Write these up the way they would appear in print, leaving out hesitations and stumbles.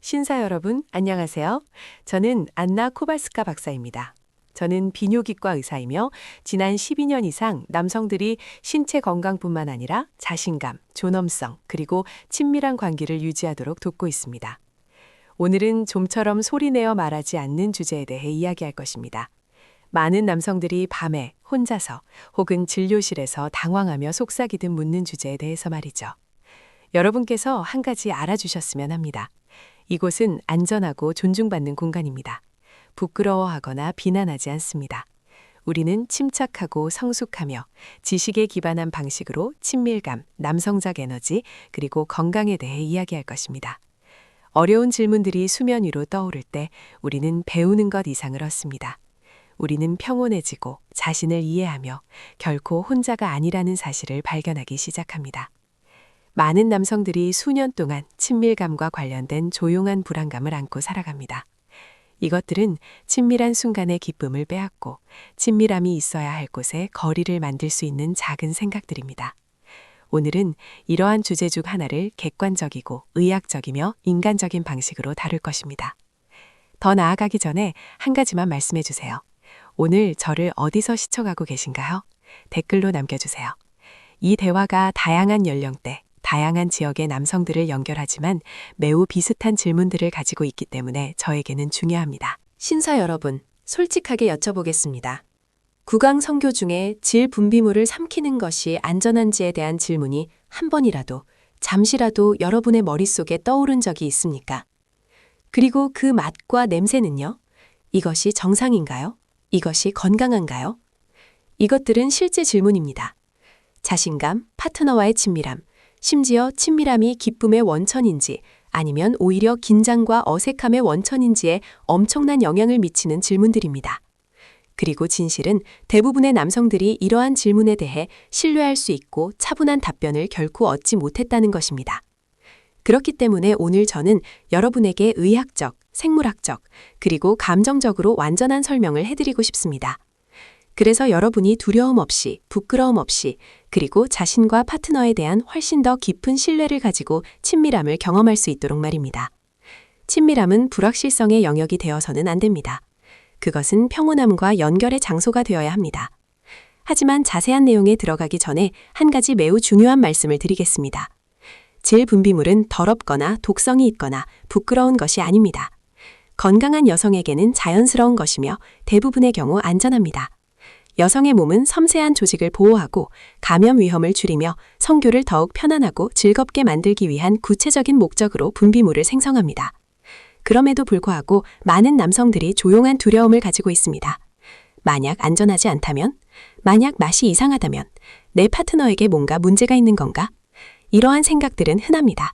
신사 여러분, 안녕하세요. 저는 안나 코발스카 박사입니다. 저는 비뇨기과 의사이며 지난 12년 이상 남성들이 신체 건강뿐만 아니라 자신감, 존엄성, 그리고 친밀한 관계를 유지하도록 돕고 있습니다. 오늘은 좀처럼 소리내어 말하지 않는 주제에 대해 이야기할 것입니다. 많은 남성들이 밤에 혼자서 혹은 진료실에서 당황하며 속삭이듯 묻는 주제에 대해서 말이죠. 여러분께서 한 가지 알아주셨으면 합니다. 이곳은 안전하고 존중받는 공간입니다. 부끄러워하거나 비난하지 않습니다. 우리는 침착하고 성숙하며 지식에 기반한 방식으로 친밀감, 남성적 에너지, 그리고 건강에 대해 이야기할 것입니다. 어려운 질문들이 수면 위로 떠오를 때 우리는 배우는 것 이상을 얻습니다. 우리는 평온해지고 자신을 이해하며 결코 혼자가 아니라는 사실을 발견하기 시작합니다. 많은 남성들이 수년 동안 친밀감과 관련된 조용한 불안감을 안고 살아갑니다. 이것들은 친밀한 순간의 기쁨을 빼앗고 친밀함이 있어야 할 곳에 거리를 만들 수 있는 작은 생각들입니다. 오늘은 이러한 주제 중 하나를 객관적이고 의학적이며 인간적인 방식으로 다룰 것입니다. 더 나아가기 전에 한 가지만 말씀해 주세요. 오늘 저를 어디서 시청하고 계신가요? 댓글로 남겨주세요. 이 대화가 다양한 연령대, 다양한 지역의 남성들을 연결하지만 매우 비슷한 질문들을 가지고 있기 때문에 저에게는 중요합니다. 신사 여러분, 솔직하게 여쭤보겠습니다. 구강 성교 중에 질 분비물을 삼키는 것이 안전한지에 대한 질문이 한 번이라도, 잠시라도 여러분의 머릿속에 떠오른 적이 있습니까? 그리고 그 맛과 냄새는요? 이것이 정상인가요? 이것이 건강한가요? 이것들은 실제 질문입니다. 자신감, 파트너와의 친밀함, 심지어 친밀함이 기쁨의 원천인지 아니면 오히려 긴장과 어색함의 원천인지에 엄청난 영향을 미치는 질문들입니다. 그리고 진실은 대부분의 남성들이 이러한 질문에 대해 신뢰할 수 있고 차분한 답변을 결코 얻지 못했다는 것입니다. 그렇기 때문에 오늘 저는 여러분에게 의학적, 생물학적, 그리고 감정적으로 완전한 설명을 해드리고 싶습니다. 그래서 여러분이 두려움 없이, 부끄러움 없이, 그리고 자신과 파트너에 대한 훨씬 더 깊은 신뢰를 가지고 친밀함을 경험할 수 있도록 말입니다. 친밀함은 불확실성의 영역이 되어서는 안 됩니다. 그것은 평온함과 연결의 장소가 되어야 합니다. 하지만 자세한 내용에 들어가기 전에 한 가지 매우 중요한 말씀을 드리겠습니다. 질 분비물은 더럽거나 독성이 있거나 부끄러운 것이 아닙니다. 건강한 여성에게는 자연스러운 것이며 대부분의 경우 안전합니다. 여성의 몸은 섬세한 조직을 보호하고 감염 위험을 줄이며 성교를 더욱 편안하고 즐겁게 만들기 위한 구체적인 목적으로 분비물을 생성합니다. 그럼에도 불구하고 많은 남성들이 조용한 두려움을 가지고 있습니다. 만약 안전하지 않다면? 만약 맛이 이상하다면? 내 파트너에게 뭔가 문제가 있는 건가? 이러한 생각들은 흔합니다.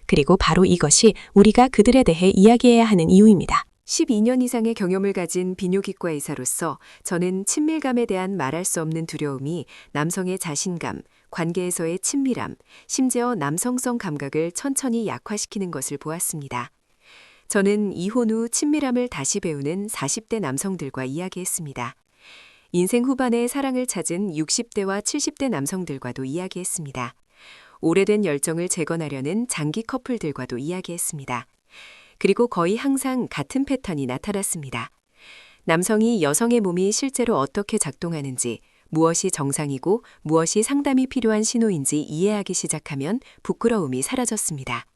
그리고 바로 이것이 우리가 그들에 대해 이야기해야 하는 이유입니다. 12년 이상의 경험을 가진 비뇨기과 의사로서 저는 친밀감에 대한 말할 수 없는 두려움이 남성의 자신감, 관계에서의 친밀함, 심지어 남성성 감각을 천천히 약화시키는 것을 보았습니다. 저는 이혼 후 친밀함을 다시 배우는 40대 남성들과 이야기했습니다. 인생 후반에 사랑을 찾은 60대와 70대 남성들과도 이야기했습니다. 오래된 열정을 재건하려는 장기 커플들과도 이야기했습니다. 그리고 거의 항상 같은 패턴이 나타났습니다. 남성이 여성의 몸이 실제로 어떻게 작동하는지, 무엇이 정상이고 무엇이 상담이 필요한 신호인지 이해하기 시작하면 부끄러움이 사라졌습니다.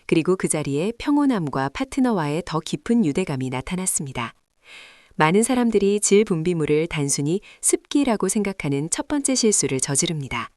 그리고 그 자리에 평온함과 파트너와의 더 깊은 유대감이 나타났습니다. 많은 사람들이 질 분비물을 단순히 습기라고 생각하는 첫 번째 실수를 저지릅니다.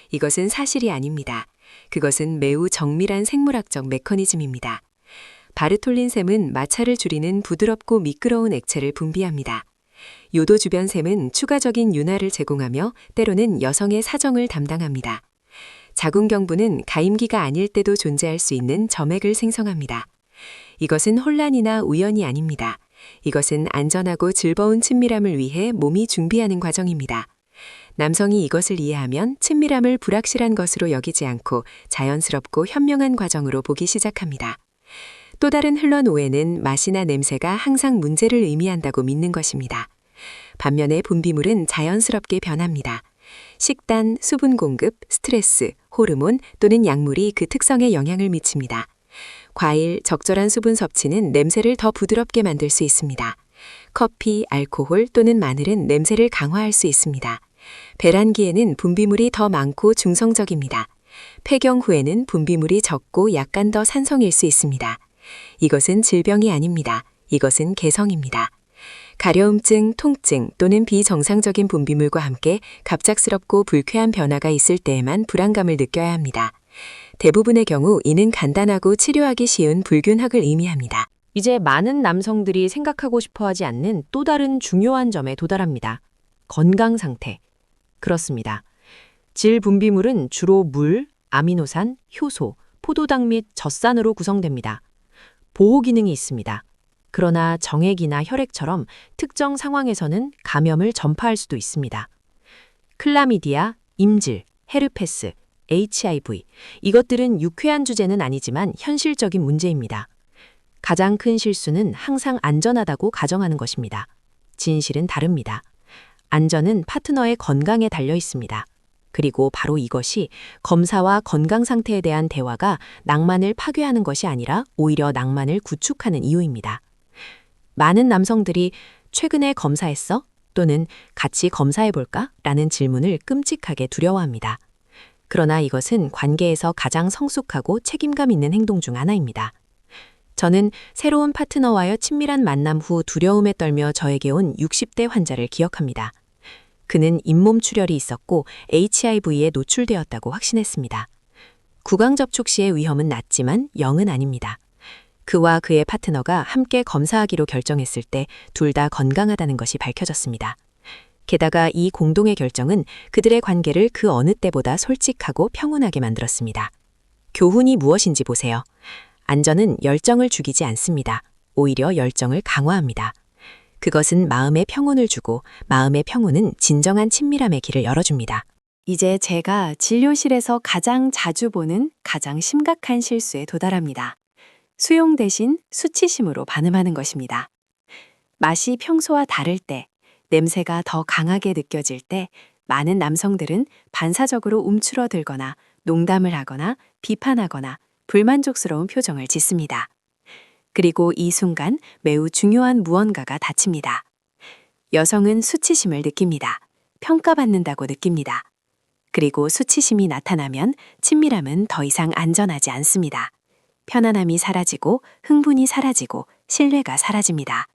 이것은 사실이 아닙니다. 그것은 매우 정밀한 생물학적 메커니즘입니다. 바르톨린샘은 마찰을 줄이는 부드럽고 미끄러운 액체를 분비합니다. 요도 주변샘은 추가적인 윤활을 제공하며 때로는 여성의 사정을 담당합니다. 자궁경부는 가임기가 아닐 때도 존재할 수 있는 점액을 생성합니다. 이것은 혼란이나 우연이 아닙니다. 이것은 안전하고 즐거운 친밀함을 위해 몸이 준비하는 과정입니다. 남성이 이것을 이해하면 친밀함을 불확실한 것으로 여기지 않고 자연스럽고 현명한 과정으로 보기 시작합니다. 또 다른 흘런 오해는 맛이나 냄새가 항상 문제를 의미한다고 믿는 것입니다. 반면에 분비물은 자연스럽게 변합니다. 식단, 수분 공급, 스트레스, 호르몬 또는 약물이 그 특성에 영향을 미칩니다. 과일, 적절한 수분 섭취는 냄새를 더 부드럽게 만들 수 있습니다. 커피, 알코올 또는 마늘은 냄새를 강화할 수 있습니다. 배란기에는 분비물이 더 많고 중성적입니다. 폐경 후에는 분비물이 적고 약간 더 산성일 수 있습니다. 이것은 질병이 아닙니다. 이것은 개성입니다. 가려움증, 통증 또는 비정상적인 분비물과 함께 갑작스럽고 불쾌한 변화가 있을 때에만 불안감을 느껴야 합니다. 대부분의 경우 이는 간단하고 치료하기 쉬운 불균형을 의미합니다. 이제 많은 남성들이 생각하고 싶어 하지 않는 또 다른 중요한 점에 도달합니다. 건강 상태. 그렇습니다. 질 분비물은 주로 물, 아미노산, 효소, 포도당 및 젖산으로 구성됩니다. 보호 기능이 있습니다. 그러나 정액이나 혈액처럼 특정 상황에서는 감염을 전파할 수도 있습니다. 클라미디아, 임질, 헤르페스, HIV, 이것들은 유쾌한 주제는 아니지만 현실적인 문제입니다. 가장 큰 실수는 항상 안전하다고 가정하는 것입니다. 진실은 다릅니다. 안전은 파트너의 건강에 달려 있습니다. 그리고 바로 이것이 검사와 건강 상태에 대한 대화가 낭만을 파괴하는 것이 아니라 오히려 낭만을 구축하는 이유입니다. 많은 남성들이 최근에 검사했어? 또는 같이 검사해볼까? 라는 질문을 끔찍하게 두려워합니다. 그러나 이것은 관계에서 가장 성숙하고 책임감 있는 행동 중 하나입니다. 저는 새로운 파트너와의 친밀한 만남 후 두려움에 떨며 저에게 온 60대 환자를 기억합니다. 그는 잇몸 출혈이 있었고 HIV에 노출되었다고 확신했습니다. 구강 접촉 시의 위험은 낮지만 0은 아닙니다. 그와 그의 파트너가 함께 검사하기로 결정했을 때 둘 다 건강하다는 것이 밝혀졌습니다. 게다가 이 공동의 결정은 그들의 관계를 그 어느 때보다 솔직하고 평온하게 만들었습니다. 교훈이 무엇인지 보세요. 안전은 열정을 죽이지 않습니다. 오히려 열정을 강화합니다. 그것은 마음의 평온을 주고 마음의 평온은 진정한 친밀함의 길을 열어줍니다. 이제 제가 진료실에서 가장 자주 보는 가장 심각한 실수에 도달합니다. 수용 대신 수치심으로 반응하는 것입니다. 맛이 평소와 다를 때, 냄새가 더 강하게 느껴질 때 많은 남성들은 반사적으로 움츠러들거나 농담을 하거나 비판하거나 불만족스러운 표정을 짓습니다. 그리고 이 순간 매우 중요한 무언가가 닫힙니다. 여성은 수치심을 느낍니다. 평가받는다고 느낍니다. 그리고 수치심이 나타나면 친밀함은 더 이상 안전하지 않습니다. 편안함이 사라지고 흥분이 사라지고 신뢰가 사라집니다.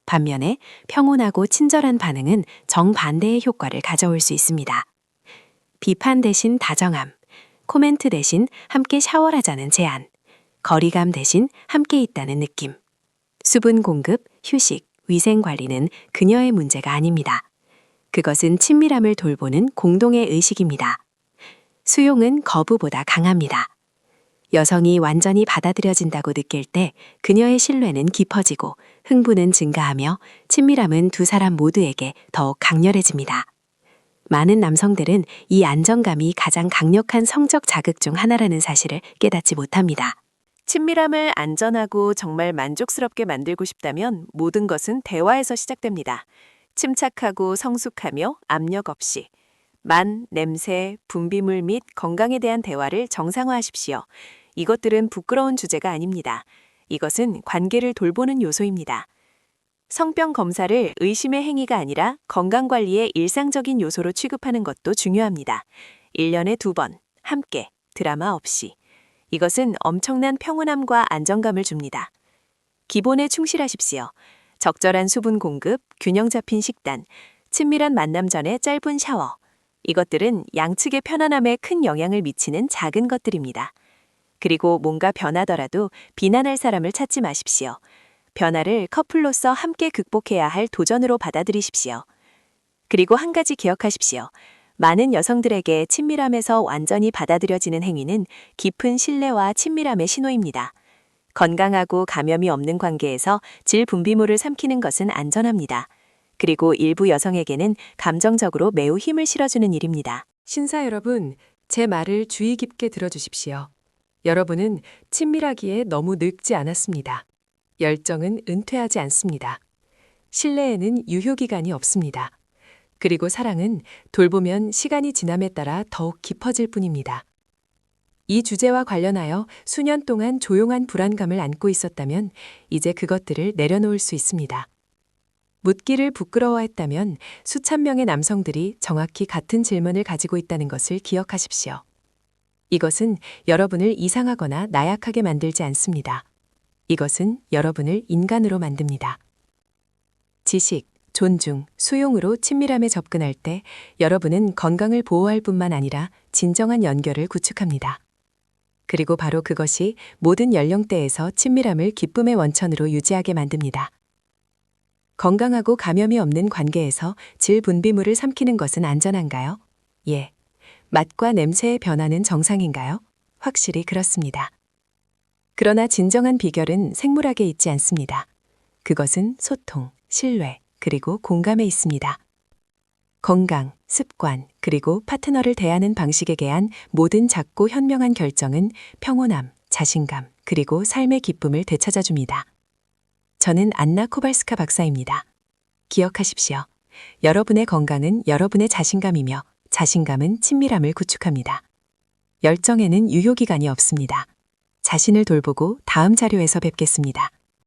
반면에 평온하고 친절한 반응은 정반대의 효과를 가져올 수 있습니다. 비판 대신 다정함, 코멘트 대신 함께 샤워하자는 제안, 거리감 대신 함께 있다는 느낌. 수분 공급, 휴식, 위생 관리는 그녀의 문제가 아닙니다. 그것은 친밀함을 돌보는 공동의 의식입니다. 수용은 거부보다 강합니다. 여성이 완전히 받아들여진다고 느낄 때 그녀의 신뢰는 깊어지고 흥분은 증가하며 친밀함은 두 사람 모두에게 더욱 강렬해집니다. 많은 남성들은 이 안정감이 가장 강력한 성적 자극 중 하나라는 사실을 깨닫지 못합니다. 친밀함을 안전하고 정말 만족스럽게 만들고 싶다면 모든 것은 대화에서 시작됩니다. 침착하고 성숙하며 압력 없이 냄새, 분비물 및 건강에 대한 대화를 정상화하십시오. 이것들은 부끄러운 주제가 아닙니다. 이것은 관계를 돌보는 요소입니다. 성병 검사를 의심의 행위가 아니라 건강관리의 일상적인 요소로 취급하는 것도 중요합니다. 1년에 2번, 함께, 드라마 없이. 이것은 엄청난 평온함과 안정감을 줍니다. 기본에 충실하십시오. 적절한 수분 공급, 균형 잡힌 식단, 친밀한 만남 전에 짧은 샤워. 이것들은 양측의 편안함에 큰 영향을 미치는 작은 것들입니다. 그리고 뭔가 변하더라도 비난할 사람을 찾지 마십시오. 변화를 커플로서 함께 극복해야 할 도전으로 받아들이십시오. 그리고 한 가지 기억하십시오. 많은 여성들에게 친밀함에서 완전히 받아들여지는 행위는 깊은 신뢰와 친밀함의 신호입니다. 건강하고 감염이 없는 관계에서 질 분비물을 삼키는 것은 안전합니다. 그리고 일부 여성에게는 감정적으로 매우 힘을 실어주는 일입니다. 신사 여러분, 제 말을 주의 깊게 들어주십시오. 여러분은 친밀하기에 너무 늙지 않았습니다. 열정은 은퇴하지 않습니다. 신뢰에는 유효기간이 없습니다. 그리고 사랑은 돌보면 시간이 지남에 따라 더욱 깊어질 뿐입니다. 이 주제와 관련하여 수년 동안 조용한 불안감을 안고 있었다면 이제 그것들을 내려놓을 수 있습니다. 묻기를 부끄러워했다면 수천 명의 남성들이 정확히 같은 질문을 가지고 있다는 것을 기억하십시오. 이것은 여러분을 이상하거나 나약하게 만들지 않습니다. 이것은 여러분을 인간으로 만듭니다. 지식, 존중, 수용으로 친밀함에 접근할 때 여러분은 건강을 보호할 뿐만 아니라 진정한 연결을 구축합니다. 그리고 바로 그것이 모든 연령대에서 친밀함을 기쁨의 원천으로 유지하게 만듭니다. 건강하고 감염이 없는 관계에서 질 분비물을 삼키는 것은 안전한가요? 예. 맛과 냄새의 변화는 정상인가요? 확실히 그렇습니다. 그러나 진정한 비결은 생물학에 있지 않습니다. 그것은 소통, 신뢰, 그리고 공감에 있습니다. 건강, 습관, 그리고 파트너를 대하는 방식에 대한 모든 작고 현명한 결정은 평온함, 자신감, 그리고 삶의 기쁨을 되찾아줍니다. 저는 안나 코발스카 박사입니다. 기억하십시오. 여러분의 건강은 여러분의 자신감이며 자신감은 친밀함을 구축합니다. 열정에는 유효기간이 없습니다. 자신을 돌보고 다음 자료에서 뵙겠습니다.